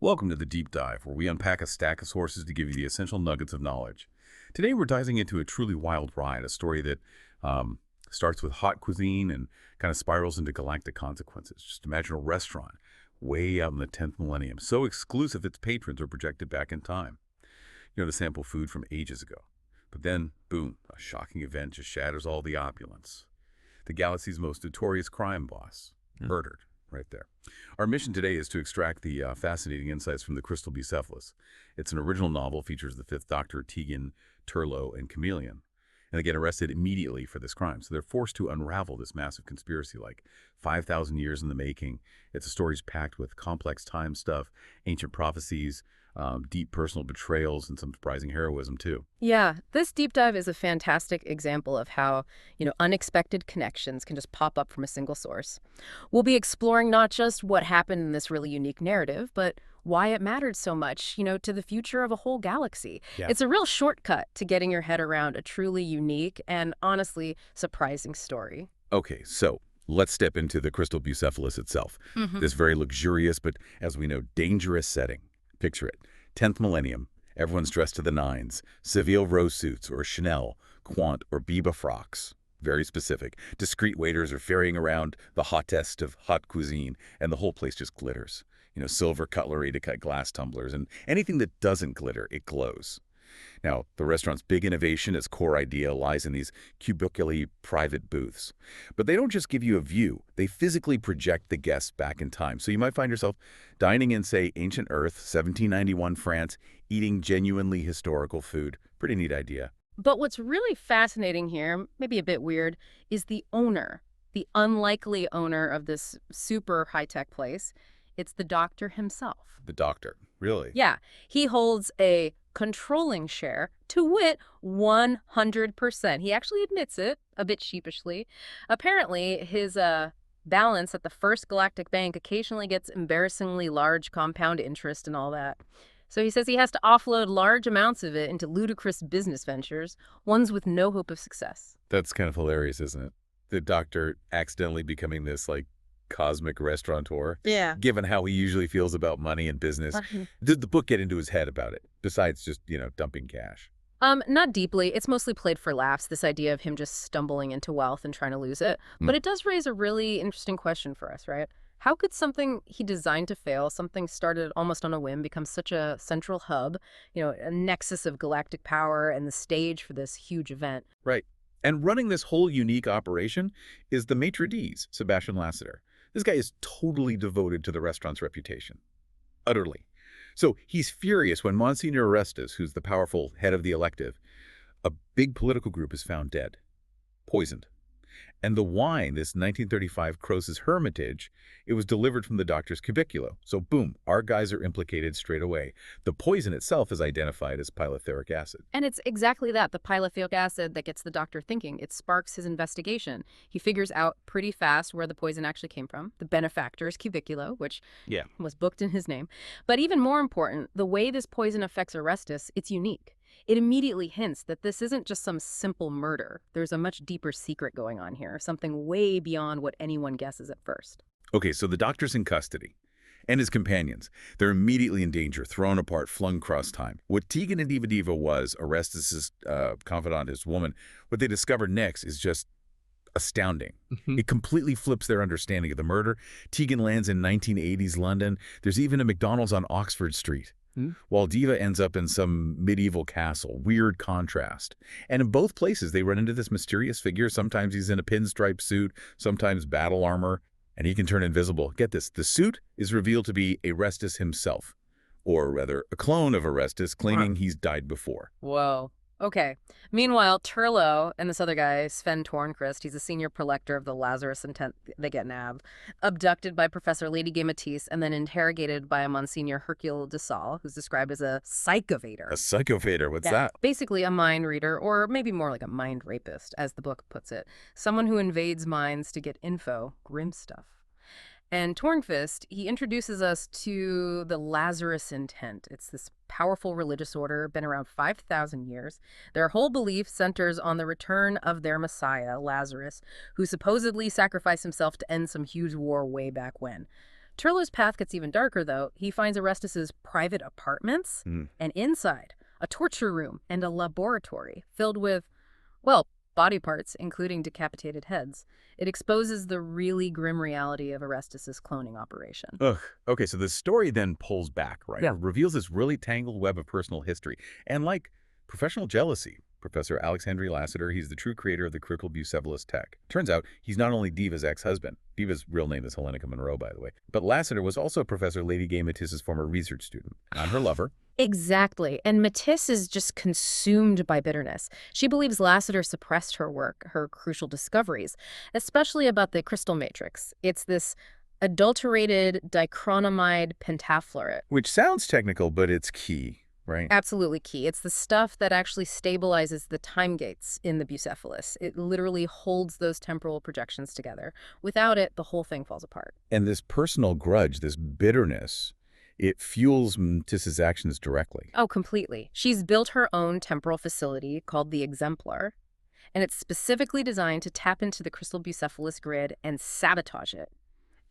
Welcome to the Deep Dive, where we unpack a stack of sources to give you the essential nuggets of knowledge. Today we're diving into a truly wild ride, a story that starts with hot cuisine and kind of spirals into galactic consequences. Just imagine a restaurant way out in the 10th millennium, so exclusive its patrons are projected back in time, to sample food from ages ago. But then, boom, a shocking event just shatters all the opulence. The galaxy's most notorious crime boss, murdered. Right there. Our mission today is to extract the fascinating insights from the Crystal Bucephalus. It's an original novel, features the Fifth Doctor, Tegan, Turlough, and Kamelion. And they get arrested immediately for this crime. So they're forced to unravel this massive conspiracy, like 5,000 years in the making. It's a story's packed with complex time stuff, ancient prophecies, deep personal betrayals, and some surprising heroism, too. Yeah, this deep dive is a fantastic example of how, unexpected connections can just pop up from a single source. We'll be exploring not just what happened in this really unique narrative, but why it mattered so much, to the future of a whole galaxy. Yeah. It's a real shortcut to getting your head around a truly unique and honestly surprising story. Okay, so let's step into the Crystal Bucephalus itself. This very luxurious, but as we know, dangerous setting. Picture it. 10th millennium. Everyone's dressed to the nines. Seville rose suits or Chanel, Quant, or Biba frocks. Very specific. Discreet waiters are ferrying around the hottest of hot cuisine, and the whole place just glitters. Silver cutlery to cut glass tumblers, and anything that doesn't glitter, it glows. Now, the restaurant's big innovation, its core idea, lies in these cubically private booths. But they don't just give you a view. They physically project the guests back in time. So you might find yourself dining in, say, ancient Earth, 1791 France, eating genuinely historical food. Pretty neat idea. But what's really fascinating here, maybe a bit weird, is the owner, the unlikely owner of this super high-tech place. It's the doctor himself. The doctor. Really? Yeah, he holds a controlling share, to wit, 100%. He actually admits it, a bit sheepishly. Apparently, his balance at the First Galactic Bank occasionally gets embarrassingly large compound interest and all that. So he says he has to offload large amounts of it into ludicrous business ventures, ones with no hope of success. That's kind of hilarious, isn't it? The doctor accidentally becoming this, cosmic restaurateur. Yeah. Given how he usually feels about money and business. Did the book get into his head about it, besides just, dumping cash? Not deeply. It's mostly played for laughs, this idea of him just stumbling into wealth and trying to lose it. But it does raise a really interesting question for us, right? How could something he designed to fail, something started almost on a whim, become such a central hub, a nexus of galactic power and the stage for this huge event? Right. And running this whole unique operation is the maitre d's, Sebastian Lasseter. This guy is totally devoted to the restaurant's reputation. Utterly. So he's furious when Monsignor Arrestis, who's the powerful head of the elective, a big political group, is found dead, poisoned. And the wine, this 1935 Croesus Hermitage, it was delivered from the doctor's cubiculo. So boom, our guys are implicated straight away. The poison itself is identified as pilotheric acid. And it's exactly that, the pilotheric acid, that gets the doctor thinking. It sparks his investigation. He figures out pretty fast where the poison actually came from. The benefactor's cubiculo, which was booked in his name. But even more important, the way this poison affects Arrestis, it's unique. It immediately hints that this isn't just some simple murder. There's a much deeper secret going on here, something way beyond what anyone guesses at first. Okay, so the doctor's in custody. And his companions. They're immediately in danger, thrown apart, flung across time. What Tegan and Diva was, Arrestis' confidant, his woman, what they discover next is just astounding. It completely flips their understanding of the murder. Tegan lands in 1980s London. There's even a McDonald's on Oxford Street. While Diva ends up in some medieval castle. Weird contrast. And in both places, they run into this mysterious figure. Sometimes he's in a pinstripe suit, sometimes battle armor, and he can turn invisible. Get this, the suit is revealed to be Arrestis himself, or rather, a clone of Arrestis, claiming he's died before. Whoa. Okay. Meanwhile, Turlough and this other guy, Sven Tornquist, he's a senior prolector of the Lazarus Intent, they get nav, abducted by Professor Ladygay Matisse and then interrogated by a Monsignor Hercule de Salle, who's described as a psychovator. A psychovator? What's that? Basically a mind reader, or maybe more like a mind rapist, as the book puts it. Someone who invades minds to get info, grim stuff. And Tornquist, he introduces us to the Lazarus Intent. It's this powerful religious order, been around 5,000 years. Their whole belief centers on the return of their Messiah, Lazarus, who supposedly sacrificed himself to end some huge war way back when. Turlough's path gets even darker, though. He finds Arrestis' private apartments, and inside, a torture room and a laboratory filled with, well, body parts, including decapitated heads. It exposes the really grim reality of Arrestis' cloning operation. Ugh. Okay, so the story then pulls back, right? Yeah. It reveals this really tangled web of personal history. And like professional jealousy, Professor Alexandre Lassiter, he's the true creator of the Crystal Bucephalus tech. Turns out he's not only Diva's ex-husband. Diva's real name is Helena Monroe, by the way. But Lassiter was also Professor Ladygay Matisse's former research student, not her lover. Exactly. And Matisse is just consumed by bitterness. She believes Lassiter suppressed her work, her crucial discoveries, especially about the crystal matrix. It's this adulterated dichronomide pentafluoride. Which sounds technical, but it's key, right? Absolutely key. It's the stuff that actually stabilizes the time gates in the Bucephalus. It literally holds those temporal projections together. Without it, the whole thing falls apart. And this personal grudge, this bitterness, it fuels Matisse's actions directly. Oh, completely. She's built her own temporal facility called the Exemplar, and it's specifically designed to tap into the Crystal Bucephalus grid and sabotage it.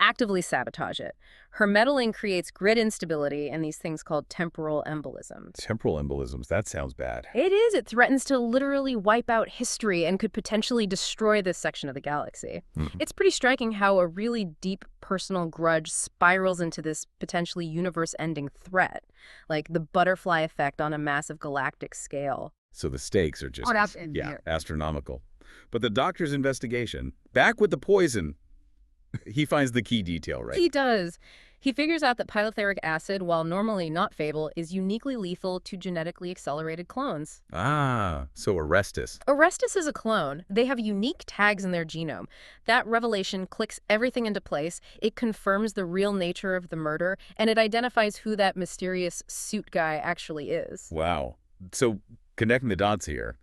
Actively sabotage it. Her meddling creates grid instability and these things called temporal embolisms. Temporal embolisms, that sounds bad. It is. It threatens to literally wipe out history and could potentially destroy this section of the galaxy. It's pretty striking how a really deep personal grudge spirals into this potentially universe-ending threat, like the butterfly effect on a massive galactic scale. So the stakes are just, Yeah. astronomical. But the doctor's investigation, back with the poison, he finds the key detail, right? He does. He figures out that pilotheric acid, while normally not fatal, is uniquely lethal to genetically accelerated clones. Ah, so Arrestis. Arrestis is a clone. They have unique tags in their genome. That revelation clicks everything into place. It confirms the real nature of the murder, and it identifies who that mysterious suit guy actually is. Wow. So connecting the dots here,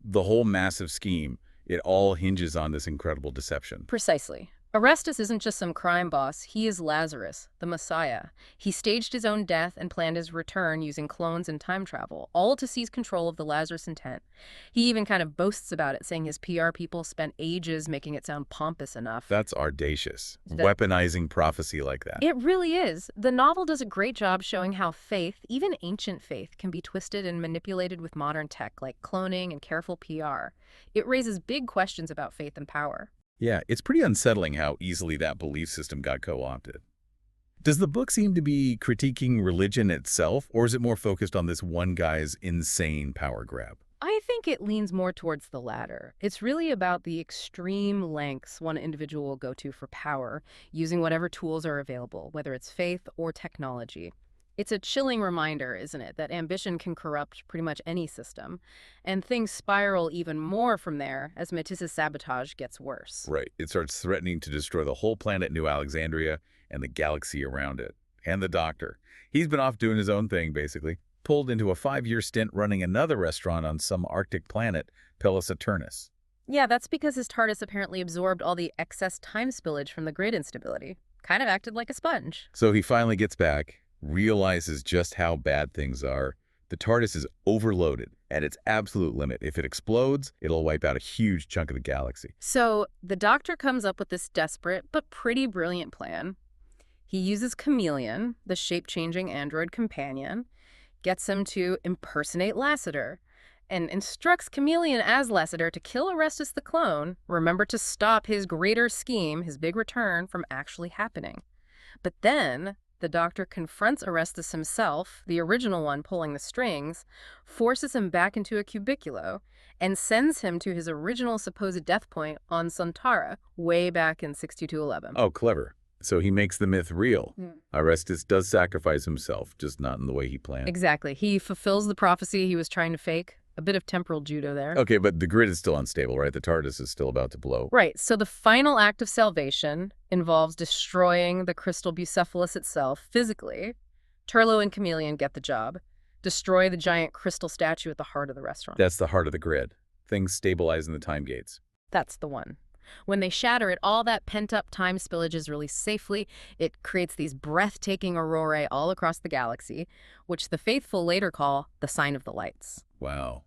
the whole massive scheme, it all hinges on this incredible deception. Precisely. Arrestis isn't just some crime boss. He is Lazarus, the Messiah. He staged his own death and planned his return using clones and time travel, all to seize control of the Lazarus Intent. He even kind of boasts about it, saying his PR people spent ages making it sound pompous enough. That's audacious. Weaponizing prophecy like that. It really is. The novel does a great job showing how faith, even ancient faith, can be twisted and manipulated with modern tech like cloning and careful PR. It raises big questions about faith and power. Yeah, it's pretty unsettling how easily that belief system got co-opted. Does the book seem to be critiquing religion itself, or is it more focused on this one guy's insane power grab? I think it leans more towards the latter. It's really about the extreme lengths one individual will go to for power, using whatever tools are available, whether it's faith or technology. It's a chilling reminder, isn't it, that ambition can corrupt pretty much any system, and things spiral even more from there as Matisse's sabotage gets worse. Right. It starts threatening to destroy the whole planet New Alexandria and the galaxy around it. And the doctor. He's been off doing his own thing, basically. Pulled into a 5-year stint running another restaurant on some Arctic planet, Pellis Saturnus. Yeah, that's because his TARDIS apparently absorbed all the excess time spillage from the grid instability. Kind of acted like a sponge. So he finally gets back, realizes just how bad things are. The TARDIS is overloaded at its absolute limit. If it explodes, it'll wipe out a huge chunk of the galaxy. So the doctor comes up with this desperate but pretty brilliant plan. He uses Kamelion, the shape-changing android companion, gets him to impersonate Lassiter, and instructs Kamelion as Lassiter to kill Arrestis the clone, remember to stop his greater scheme, his big return, from actually happening. But then the doctor confronts Arrestis himself, the original one pulling the strings, forces him back into a cubiculo, and sends him to his original supposed death point on Suntara, way back in 6211. Oh, clever. So he makes the myth real. Arrestis does sacrifice himself, just not in the way he planned. Exactly. He fulfills the prophecy he was trying to fake. A bit of temporal judo there. Okay, but the grid is still unstable, right? The TARDIS is still about to blow. Right. So the final act of salvation involves destroying the Crystal Bucephalus itself physically. Turlough and Kamelion get the job. Destroy the giant crystal statue at the heart of the restaurant. That's the heart of the grid. Things stabilize in the time gates. That's the one. When they shatter it, all that pent-up time spillage is released safely. It creates these breathtaking aurorae all across the galaxy, which the faithful later call the sign of the lights. Wow.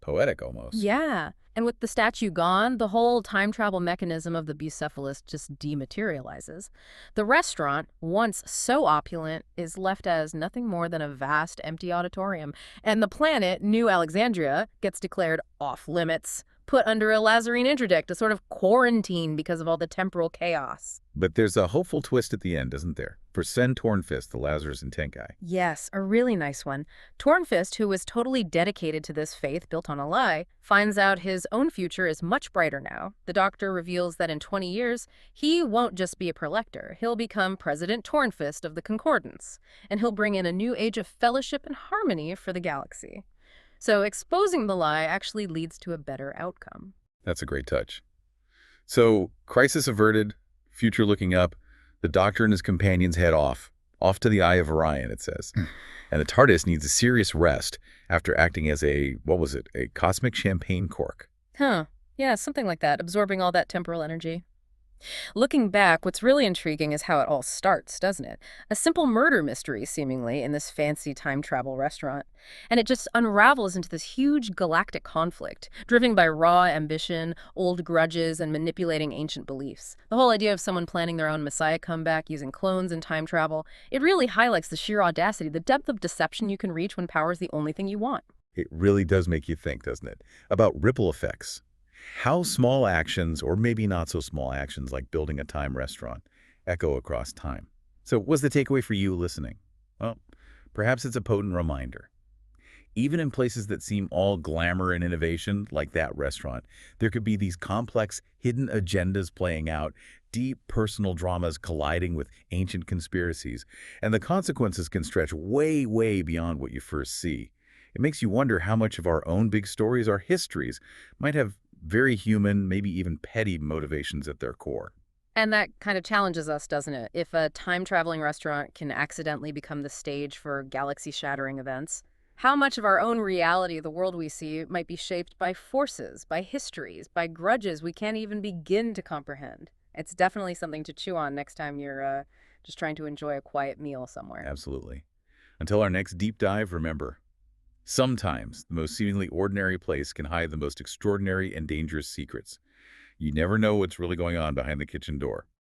Poetic, almost. Yeah. And with the statue gone, the whole time travel mechanism of the Bucephalus just dematerializes. The restaurant, once so opulent, is left as nothing more than a vast, empty auditorium. And the planet, New Alexandria, gets declared off limits, put under a Lazarine interdict, a sort of quarantine because of all the temporal chaos. But there's a hopeful twist at the end, isn't there? For Sen Tornfist, the Lazarus Intent guy. Yes, a really nice one. Tornfist, who was totally dedicated to this faith built on a lie, finds out his own future is much brighter now. The doctor reveals that in 20 years, he won't just be a prelector. He'll become President Tornfist of the Concordance, and he'll bring in a new age of fellowship and harmony for the galaxy. So exposing the lie actually leads to a better outcome. That's a great touch. So, crisis averted, future looking up, the Doctor and his companions head off to the Eye of Orion, it says. And the TARDIS needs a serious rest after acting as a cosmic champagne cork. Huh. Yeah, something like that, absorbing all that temporal energy. Looking back, what's really intriguing is how it all starts, doesn't it? A simple murder mystery, seemingly, in this fancy time travel restaurant. And it just unravels into this huge galactic conflict, driven by raw ambition, old grudges, and manipulating ancient beliefs. The whole idea of someone planning their own Messiah comeback using clones and time travel, it really highlights the sheer audacity, the depth of deception you can reach when power is the only thing you want. It really does make you think, doesn't it? About ripple effects. How small actions, or maybe not so small actions like building a time restaurant, echo across time. So what's the takeaway for you listening? Well, perhaps it's a potent reminder. Even in places that seem all glamour and innovation, like that restaurant, there could be these complex, hidden agendas playing out, deep personal dramas colliding with ancient conspiracies, and the consequences can stretch way, way beyond what you first see. It makes you wonder how much of our own big stories, our histories, might have very human, maybe even petty motivations at their core. And that kind of challenges us, doesn't it? If a time-traveling restaurant can accidentally become the stage for galaxy-shattering events, how much of our own reality, the world we see, might be shaped by forces, by histories, by grudges we can't even begin to comprehend? It's definitely something to chew on next time you're just trying to enjoy a quiet meal somewhere. Absolutely. Until our next deep dive, remember, sometimes the most seemingly ordinary place can hide the most extraordinary and dangerous secrets. You never know what's really going on behind the kitchen door.